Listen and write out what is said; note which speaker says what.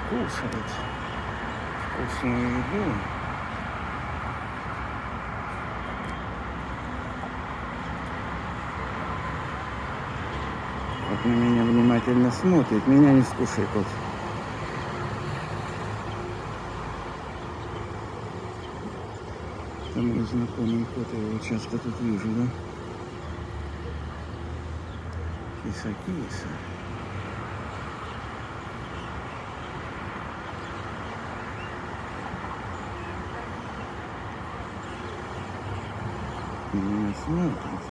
Speaker 1: кушать вкусную еду. Вот на меня внимательно смотрит. Меня не скушай, кот. Это мой знакомый кот, я его часто тут вижу, да? Киса-киса. Меня смотрит.